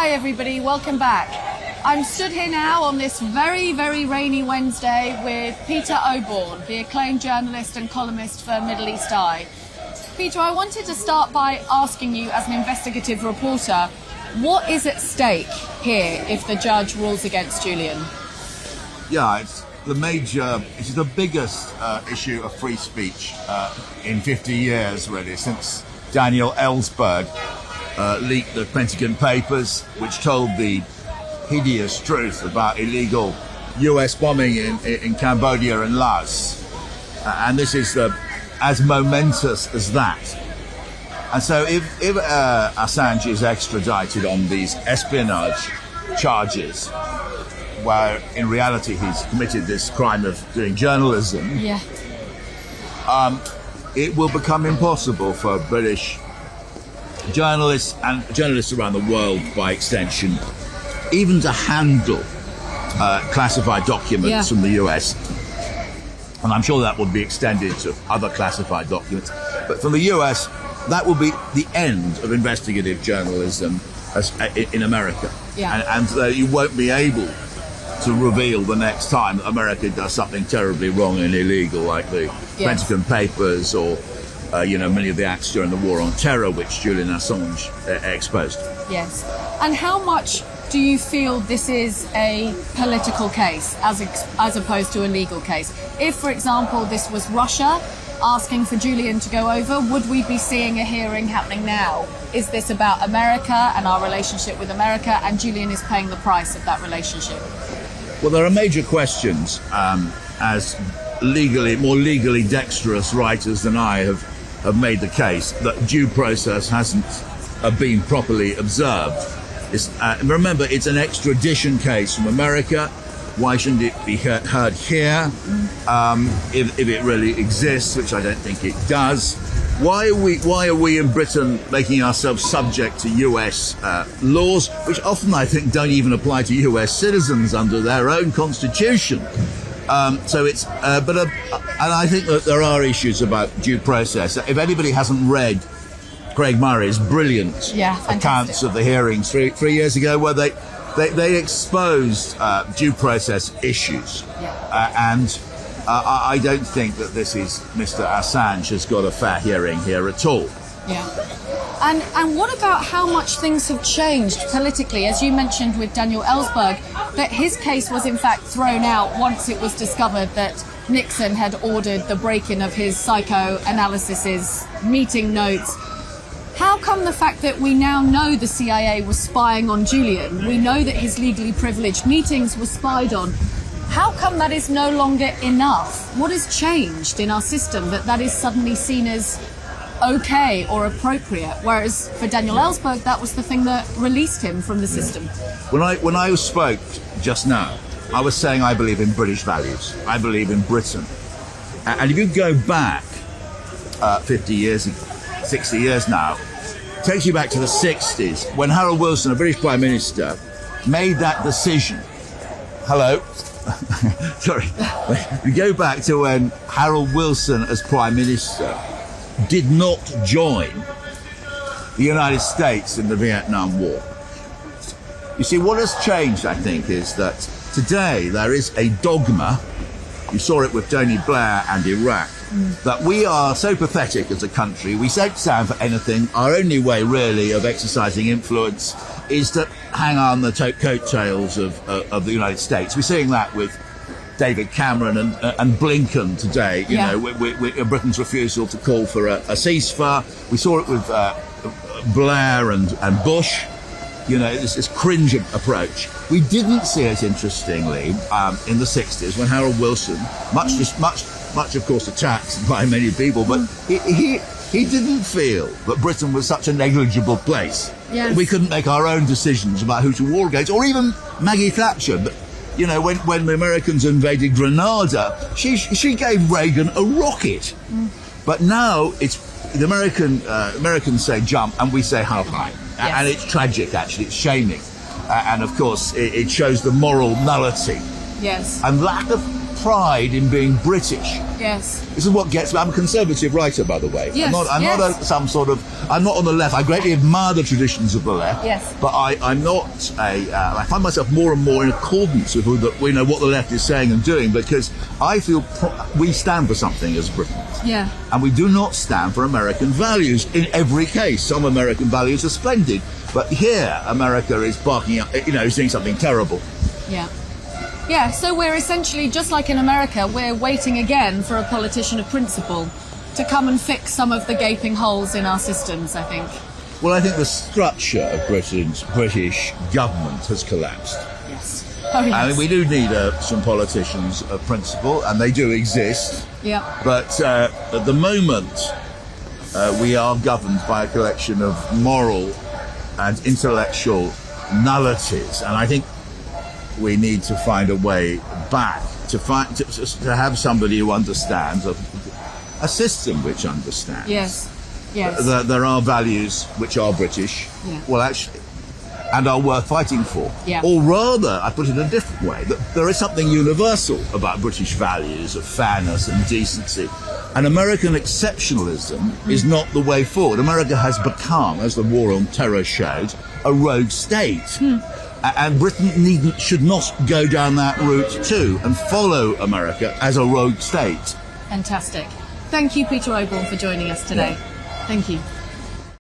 Hi everybody, welcome back. I'm stood here now on this very, very rainy Wednesday with Peter Oborne, the acclaimed journalist and columnist for Middle East Eye. Peter, I wanted to start by asking you, as an investigative reporter, what is at stake here if the judge rules against Julian? Yeah, it's the biggest issue of free speech in 50 years, really, since Daniel Ellsberg leaked the Pentagon Papers, which told the hideous truth about illegal US bombing in Cambodia and Laos. And this is as momentous as that. And so if Assange is extradited on these espionage charges, where in reality he's committed this crime of doing journalism, it will become impossible for British journalists and journalists around the world, by extension, even to handle classified documents from the US. And I'm sure that would be extended to other classified documents. But from the US, that will be the end of investigative journalism in America. And you won't be able to reveal the next time that America does something terribly wrong and illegal, like the Pentagon Papers or many of the acts during the war on terror, which Julian Assange exposed. Yes. And how much do you feel this is a political case as opposed to a legal case? If, for example, this was Russia asking for Julian to go over, would we be seeing a hearing happening now? Is this about America and our relationship with America, and Julian is paying the price of that relationship? Well, there are major questions, as more legally dexterous writers than I have made the case that due process hasn't been properly observed. Remember, it's an extradition case from America. Why shouldn't it be heard here if it really exists, which I don't think it does? Why are we in Britain making ourselves subject to US laws, which often I think don't even apply to US citizens under their own constitution? And I think that there are issues about due process. If anybody hasn't read Craig Murray's brilliant accounts of the hearings three years ago, where they exposed due process issues, I don't think that Mr. Assange has got a fair hearing here at all. And what about how much things have changed politically? As you mentioned with Daniel Ellsberg, that his case was in fact thrown out once it was discovered that Nixon had ordered the break-in of his psychoanalysis meeting notes. How come the fact that we now know the CIA was spying on Julian, we know that his legally privileged meetings were spied on, how come that is no longer enough? What has changed in our system that is suddenly seen as okay or appropriate, whereas for Daniel Ellsberg that was the thing that released him from the system? When I spoke just now, I was saying I believe in British values. I believe in Britain. And if you go back 50 years, 60 years now, it takes you back to the 60s, when Harold Wilson, a British Prime Minister, made that decision. Hello? Sorry. You go back to when Harold Wilson, as Prime Minister, did not join the United States in the Vietnam War. You see, what has changed, I think, is that today there is a dogma, you saw it with Tony Blair and Iraq, that we are so pathetic as a country, we don't stand for anything. Our only way, really, of exercising influence is to hang on the coattails of the United States. We're seeing that with David Cameron and Blinken today, with Britain's refusal to call for a ceasefire. We saw it with Blair and Bush, this cringe approach. We didn't see it, interestingly, in the 60s when Harold Wilson, much of course attacked by many people, but he didn't feel that Britain was such a negligible place. We couldn't make our own decisions about who to war against, or even Maggie Thatcher. But, when the Americans invaded Grenada, she gave Reagan a rocket. But now it's the Americans say jump and we say how high. And it's tragic, actually. It's shaming. And of course, it shows the moral nullity and lack of pride in being British. Yes. This is what gets me. I'm a conservative writer, by the way. Yes, I'm not I'm not on the left. I greatly admire the traditions of the left. Yes. But I'm not I find myself more and more in accordance with what the left is saying and doing, because I feel we stand for something as Britons. Yeah. And we do not stand for American values in every case. Some American values are splendid, but here America is barking up, is doing something terrible. Yeah. Yeah, so we're essentially, just like in America, we're waiting again for a politician of principle to come and fix some of the gaping holes in our systems, I think. Well, I think the structure of British government has collapsed. Yes. Oh, yes. I mean, we do need some politicians of principle, and they do exist. Yeah. But at the moment, we are governed by a collection of moral and intellectual nullities, and I think we need to find a way back to have somebody who understands a system which understands. Yes. Yes. There are values which are British. Yeah. Well, actually, and are worth fighting for. Yeah. Or rather, I put it in a different way, that there is something universal about British values of fairness and decency. And American exceptionalism is not the way forward. America has become, as the War on Terror showed, a rogue state. And Britain should not go down that route too and follow America as a rogue state. Fantastic. Thank you, Peter Oborne, for joining us today. Yeah. Thank you.